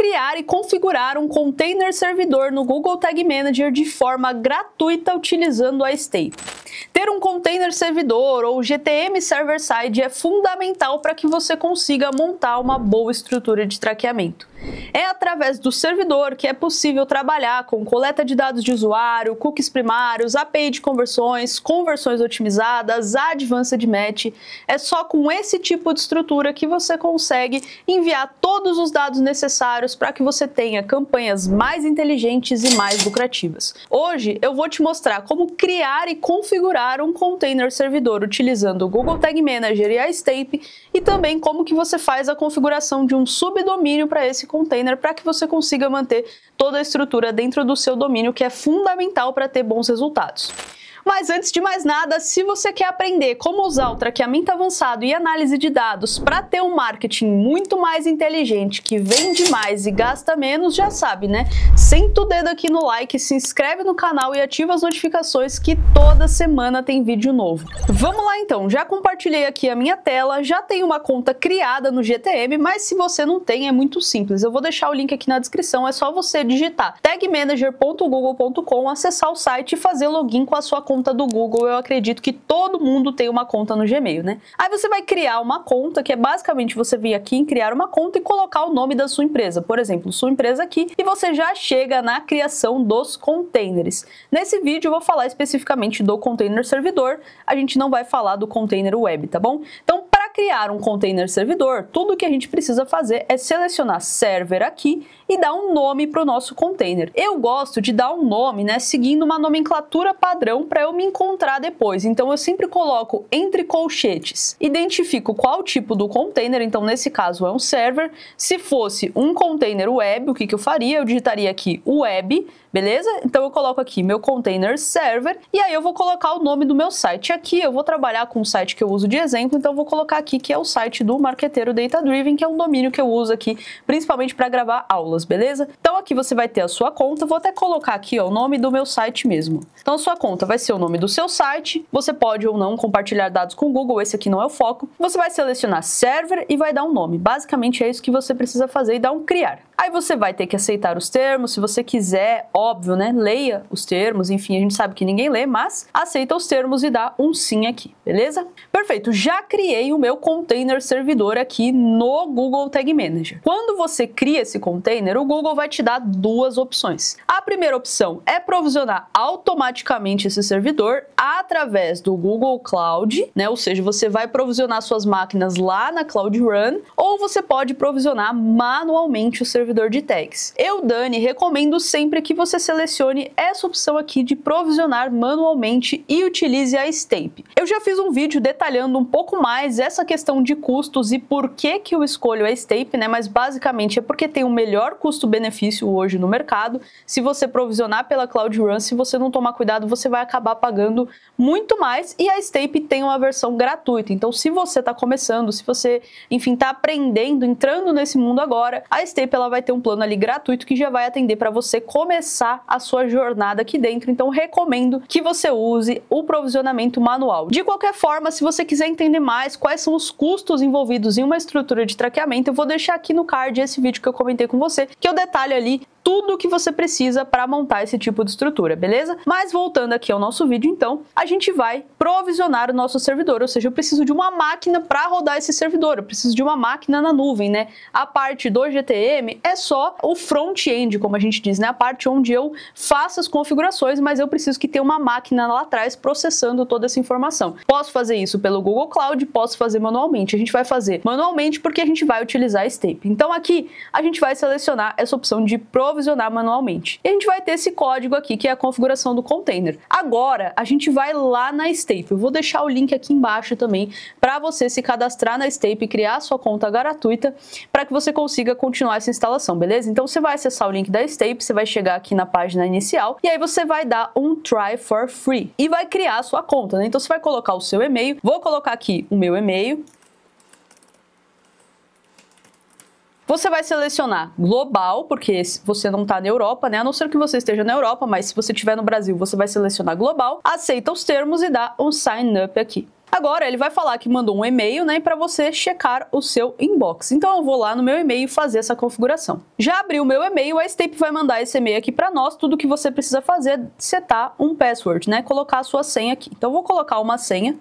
criar e configurar um container servidor no Google Tag Manager de forma gratuita utilizando a Stapy. Ter um container servidor ou GTM server-side é fundamental para que você consiga montar uma boa estrutura de traqueamento. É através do servidor que é possível trabalhar com coleta de dados de usuário, cookies primários, API de conversões, conversões otimizadas, advanced match. É só com esse tipo de estrutura que você consegue enviar todos os dados necessários para que você tenha campanhas mais inteligentes e mais lucrativas. Hoje eu vou te mostrar como criar e configurar um container servidor utilizando o Google Tag Manager e a Stapy e também como que você faz a configuração de um subdomínio para esse container para que você consiga manter toda a estrutura dentro do seu domínio, que é fundamental para ter bons resultados. Mas antes de mais nada, se você quer aprender como usar o traqueamento avançado e análise de dados para ter um marketing muito mais inteligente, que vende mais e gasta menos, já sabe, né? Senta o dedo aqui no like, se inscreve no canal e ativa as notificações que toda semana tem vídeo novo. Vamos lá então, já compartilhei aqui a minha tela, já tenho uma conta criada no GTM, mas se você não tem é muito simples. Eu vou deixar o link aqui na descrição, é só você digitar tagmanager.google.com, acessar o site e fazer login com a sua conta do Google. Eu acredito que todo mundo tem uma conta no Gmail, né? Aí você vai criar uma conta, que é basicamente você vir aqui em criar uma conta e colocar o nome da sua empresa. Por exemplo, sua empresa aqui, e você já chega na criação dos containers. Nesse vídeo eu vou falar especificamente do container servidor, a gente não vai falar do container web, tá bom? Então, para criar um container servidor, tudo que a gente precisa fazer é selecionar server aqui e dar um nome para o nosso container. Eu gosto de dar um nome, né, seguindo uma nomenclatura padrão para eu me encontrar depois. Então eu sempre coloco entre colchetes, identifico qual tipo do container, então nesse caso é um server. Se fosse um container web, o que eu faria? Eu digitaria aqui web, beleza? Então eu coloco aqui meu container server e aí eu vou colocar o nome do meu site. Aqui eu vou trabalhar com um site que eu uso de exemplo, então eu vou colocar aqui que é o site do Marqueteiro Data Driven, que é um domínio que eu uso aqui principalmente para gravar aulas, beleza? Então aqui você vai ter a sua conta, vou até colocar aqui ó, o nome do meu site mesmo. Então a sua conta vai ser o nome do seu site, você pode ou não compartilhar dados com o Google, esse aqui não é o foco. Você vai selecionar server e vai dar um nome. Basicamente é isso que você precisa fazer e dar um criar. Aí você vai ter que aceitar os termos, se você quiser, óbvio, né? Leia os termos, enfim, a gente sabe que ninguém lê, mas aceita os termos e dá um sim aqui, beleza? Perfeito, já criei o meu container servidor aqui no Google Tag Manager. Quando você cria esse container, o Google vai te dar duas opções. A primeira opção é provisionar automaticamente esse servidor através do Google Cloud, né? Ou seja, você vai provisionar suas máquinas lá na Cloud Run, ou você pode provisionar manualmente o servidor de tags. Eu, Dani, recomendo sempre que você selecione essa opção aqui de provisionar manualmente e utilize a Stapy. Eu já fiz um vídeo detalhando um pouco mais essa questão de custos e por que eu escolho a Stapy, né? Mas basicamente é porque tem o melhor custo-benefício hoje no mercado. Se você provisionar pela Cloud Run, se você não tomar cuidado, você vai acabar pagando muito mais, e a Stapy tem uma versão gratuita. Então, se você está começando, se você, enfim, está aprendendo, entrando nesse mundo agora, a Stapy ela vai ter um plano ali gratuito que já vai atender para você começar a sua jornada aqui dentro. Então, recomendo que você use o provisionamento manual. De qualquer forma, se você quiser entender mais quais são os custos envolvidos em uma estrutura de traqueamento, eu vou deixar aqui no card esse vídeo que eu comentei com você, que eu detalho ali tudo o que você precisa para montar esse tipo de estrutura, beleza? Mas voltando aqui ao nosso vídeo, então, a gente vai provisionar o nosso servidor, ou seja, eu preciso de uma máquina para rodar esse servidor, eu preciso de uma máquina na nuvem, né? A parte do GTM é só o front-end, como a gente diz, né? A parte onde eu faço as configurações, mas eu preciso que tenha uma máquina lá atrás processando toda essa informação. Posso fazer isso pelo Google Cloud, posso fazer manualmente. A gente vai fazer manualmente porque a gente vai utilizar a Stapy. Então aqui a gente vai selecionar essa opção de provisionar manualmente. E a gente vai ter esse código aqui, que é a configuração do container. Agora, a gente vai lá na Stapy. Eu vou deixar o link aqui embaixo também para você se cadastrar na Stapy e criar a sua conta gratuita para que você consiga continuar essa instalação, beleza? Então você vai acessar o link da Stapy, você vai chegar aqui na página inicial e aí você vai dar um try for free e vai criar a sua conta, né? Então você vai colocar o seu e-mail. Vou colocar aqui o meu e-mail. Você vai selecionar global, porque você não está na Europa, né? A não ser que você esteja na Europa, mas se você estiver no Brasil, você vai selecionar global, aceita os termos e dá um sign up aqui. Agora ele vai falar que mandou um e-mail, né, para você checar o seu inbox. Então eu vou lá no meu e-mail fazer essa configuração. Já abri o meu e-mail, a Stape vai mandar esse e-mail aqui para nós. Tudo que você precisa fazer é setar um password, né, colocar a sua senha aqui. Então eu vou colocar uma senha.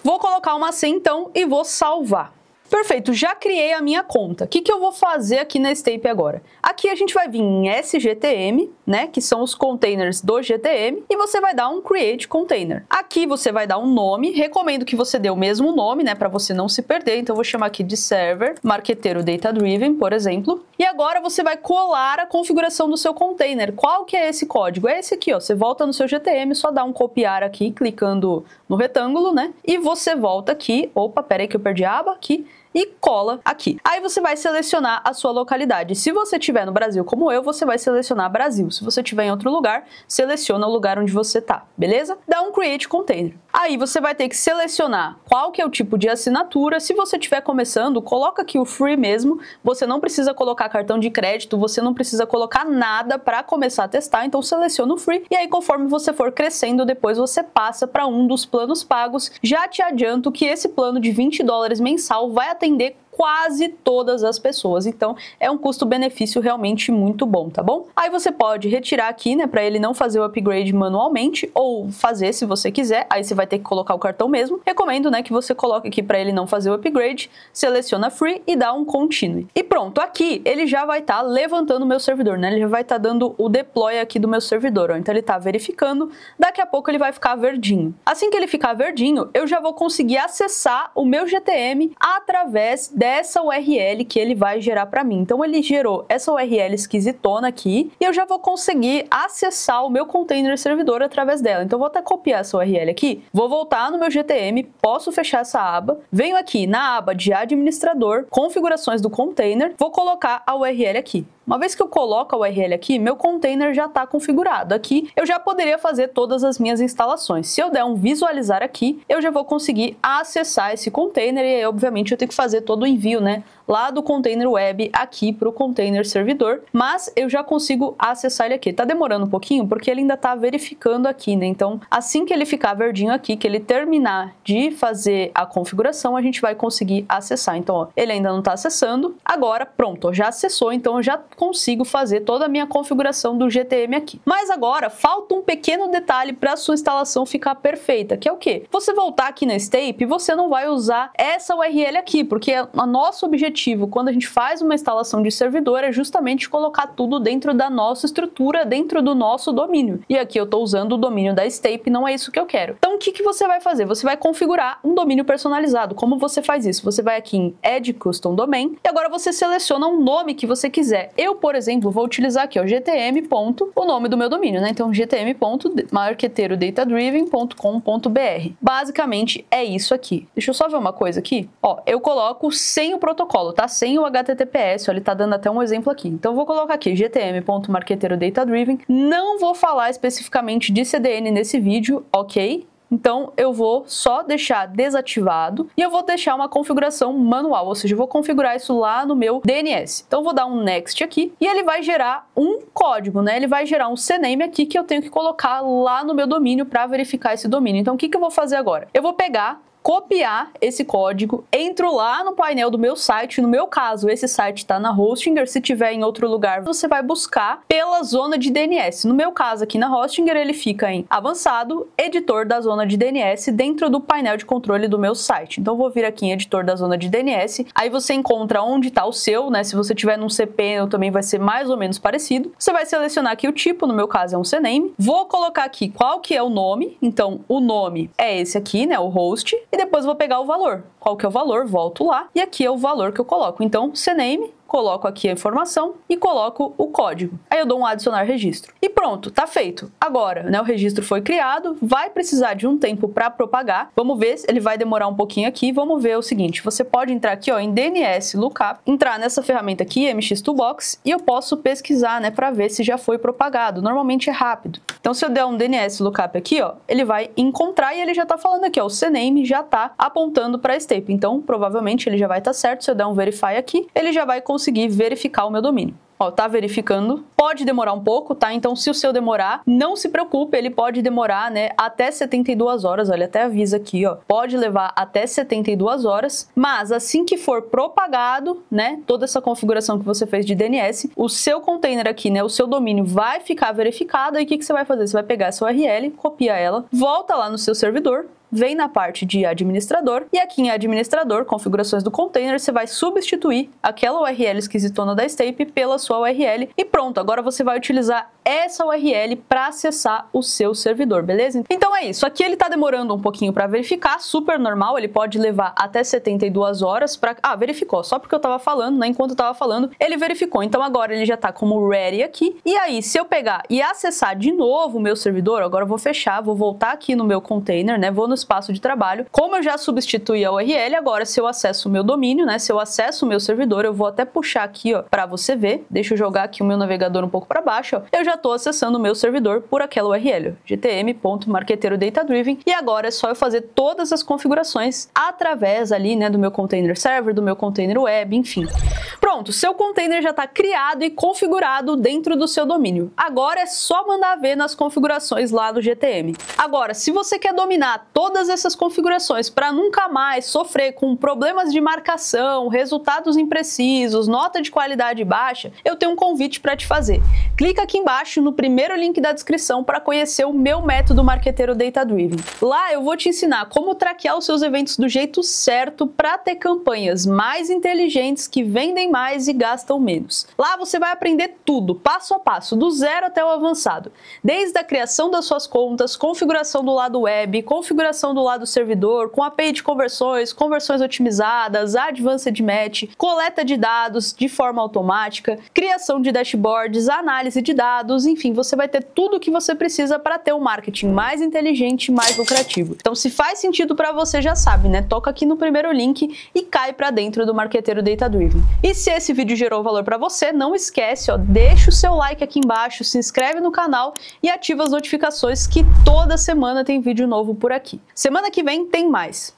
Vou colocar uma senha então e vou salvar. Perfeito, já criei a minha conta. O que eu vou fazer aqui na Stape agora? Aqui a gente vai vir em SGTM, né, que são os containers do GTM, e você vai dar um Create Container. Aqui você vai dar um nome, recomendo que você dê o mesmo nome, né, para você não se perder. Então eu vou chamar aqui de Server Marqueteiro Data Driven, por exemplo. E agora você vai colar a configuração do seu container. Qual que é esse código? É esse aqui, ó. Você volta no seu GTM, só dá um copiar aqui, clicando no retângulo, né, e você volta aqui. Opa, peraí que eu perdi a aba aqui. E cola aqui. Aí você vai selecionar a sua localidade. Se você estiver no Brasil como eu, você vai selecionar Brasil. Se você estiver em outro lugar, seleciona o lugar onde você tá, beleza? Dá um Create Container. Aí você vai ter que selecionar qual que é o tipo de assinatura. Se você estiver começando, coloca aqui o Free mesmo. Você não precisa colocar cartão de crédito, você não precisa colocar nada para começar a testar. Então seleciona o Free e aí conforme você for crescendo, depois você passa para um dos planos pagos. Já te adianto que esse plano de $20 mensal vai atender quase todas as pessoas, então é um custo-benefício realmente muito bom, tá bom? Aí você pode retirar aqui, né, para ele não fazer o upgrade manualmente, ou fazer se você quiser, aí você vai ter que colocar o cartão mesmo. Recomendo, né, que você coloque aqui para ele não fazer o upgrade, seleciona Free e dá um Continue. E pronto, aqui ele já vai estar levantando o meu servidor, né, ele já vai estar dando o deploy aqui do meu servidor, ó. Então ele tá verificando, daqui a pouco ele vai ficar verdinho. Assim que ele ficar verdinho, eu já vou conseguir acessar o meu GTM através dessa URL que ele vai gerar para mim. Então ele gerou essa URL esquisitona aqui e eu já vou conseguir acessar o meu container servidor através dela. Então eu vou até copiar essa URL aqui, vou voltar no meu GTM, posso fechar essa aba, venho aqui na aba de administrador, configurações do container, vou colocar a URL aqui. Uma vez que eu coloco a URL aqui, meu container já está configurado. Aqui eu já poderia fazer todas as minhas instalações. Se eu der um visualizar aqui, eu já vou conseguir acessar esse container e aí, obviamente, eu tenho que fazer todo o envio, né, lá do container web aqui para o container servidor, mas eu já consigo acessar ele aqui. Tá demorando um pouquinho porque ele ainda tá verificando aqui, né? Então, assim que ele ficar verdinho aqui, que ele terminar de fazer a configuração, a gente vai conseguir acessar. Então, ó, ele ainda não tá acessando. Agora, pronto, ó, já acessou, então eu já consigo fazer toda a minha configuração do GTM aqui. Mas agora, falta um pequeno detalhe para a sua instalação ficar perfeita, que é o quê? Você voltar aqui na Stape, você não vai usar essa URL aqui, porque o nosso objetivo quando a gente faz uma instalação de servidor é justamente colocar tudo dentro da nossa estrutura, dentro do nosso domínio. E aqui eu estou usando o domínio da Stape, não é isso que eu quero. Então o que você vai fazer? Você vai configurar um domínio personalizado. Como você faz isso? Você vai aqui em Add Custom Domain e agora você seleciona um nome que você quiser. Eu, por exemplo, vou utilizar aqui, ó, GTM. O nome do meu domínio, né? Então gtm.marqueteirodatadriven.com.br. Basicamente é isso aqui. Deixa eu só ver uma coisa aqui. Ó, eu coloco sem o protocolo, tá? Sem o HTTPS, ó, ele tá dando até um exemplo aqui. Então eu vou colocar aqui gtm.marqueteirodatadriven. Não vou falar especificamente de CDN nesse vídeo, ok? Então eu vou só deixar desativado e eu vou deixar uma configuração manual, ou seja, eu vou configurar isso lá no meu DNS. Então eu vou dar um next aqui e ele vai gerar um código, né? Ele vai gerar um CNAME aqui que eu tenho que colocar lá no meu domínio para verificar esse domínio. Então o que eu vou fazer agora? Eu vou pegar, copiar esse código, entro lá no painel do meu site, no meu caso esse site está na Hostinger, se tiver em outro lugar você vai buscar pela zona de DNS. No meu caso aqui na Hostinger ele fica em avançado, editor da zona de DNS dentro do painel de controle do meu site. Então eu vou vir aqui em editor da zona de DNS, aí você encontra onde está o seu, né? Se você tiver num cPanel também vai ser mais ou menos parecido. Você vai selecionar aqui o tipo, no meu caso é um CNAME, vou colocar aqui qual que é o nome, então o nome é esse aqui, né? O host. E depois vou pegar o valor. Qual que é o valor? Volto lá. E aqui é o valor que eu coloco. Então, CNAME, coloco aqui a informação e coloco o código. Aí eu dou um adicionar registro. E pronto, tá feito. Agora, né, o registro foi criado, vai precisar de um tempo para propagar. Vamos ver, ele vai demorar um pouquinho aqui. Vamos ver o seguinte, você pode entrar aqui, ó, em DNS Lookup, entrar nessa ferramenta aqui, MX2Box, e eu posso pesquisar, né, para ver se já foi propagado. Normalmente é rápido. Então, se eu der um DNS Lookup aqui, ó, ele vai encontrar e ele já tá falando aqui, ó, o CNAME já tá apontando para a Stape. Então, provavelmente ele já vai estar certo. Se eu der um Verify aqui, ele já vai conseguir verificar o meu domínio. Ó, tá verificando. Pode demorar um pouco, tá? Então, se o seu demorar, não se preocupe, ele pode demorar, né, até 72 horas. Olha, até avisa aqui, ó. Pode levar até 72 horas, mas assim que for propagado, né, toda essa configuração que você fez de DNS, o seu container aqui, né, o seu domínio vai ficar verificado. E o que que você vai fazer? Você vai pegar essa URL, copia ela, volta lá no seu servidor, vem na parte de administrador e aqui em administrador, configurações do container, você vai substituir aquela URL esquisitona da Stape pela sua URL e pronto, agora você vai utilizar essa URL para acessar o seu servidor, beleza? Então é isso, aqui ele tá demorando um pouquinho para verificar, super normal, ele pode levar até 72 horas para... Ah, verificou, só porque eu tava falando, né? Enquanto eu tava falando, ele verificou, então agora ele já tá como ready aqui, e aí se eu pegar e acessar de novo o meu servidor, agora eu vou fechar, vou voltar aqui no meu container, né? Vou no espaço de trabalho. Como eu já substituí a URL, agora se eu acesso o meu domínio, né? Se eu acesso o meu servidor, eu vou até puxar aqui, ó, para você ver. Deixa eu jogar aqui o meu navegador um pouco para baixo, ó. Eu já estou acessando o meu servidor por aquela URL, gtm.marqueteirodatadriven, e agora é só eu fazer todas as configurações através ali, né, do meu container server, do meu container web, enfim. Pronto, seu container já está criado e configurado dentro do seu domínio. Agora é só mandar ver nas configurações lá do GTM. Agora, se você quer dominar todas essas configurações para nunca mais sofrer com problemas de marcação, resultados imprecisos, nota de qualidade baixa, eu tenho um convite para te fazer. Clica aqui embaixo no primeiro link da descrição para conhecer o meu método Marqueteiro Data Driven. Lá eu vou te ensinar como traquear os seus eventos do jeito certo para ter campanhas mais inteligentes que vendem mais e gastam menos. Lá você vai aprender tudo, passo a passo, do zero até o avançado. Desde a criação das suas contas, configuração do lado web, configuração do lado servidor, com API de conversões, conversões otimizadas, advanced match, coleta de dados de forma automática, criação de dashboards, análise de dados, enfim, você vai ter tudo o que você precisa para ter um marketing mais inteligente e mais lucrativo. Então, se faz sentido para você, já sabe, né? Toca aqui no primeiro link e cai para dentro do Marqueteiro Data Driven. E se esse vídeo gerou valor para você, não esquece, ó, deixa o seu like aqui embaixo, se inscreve no canal e ativa as notificações que toda semana tem vídeo novo por aqui. Semana que vem tem mais.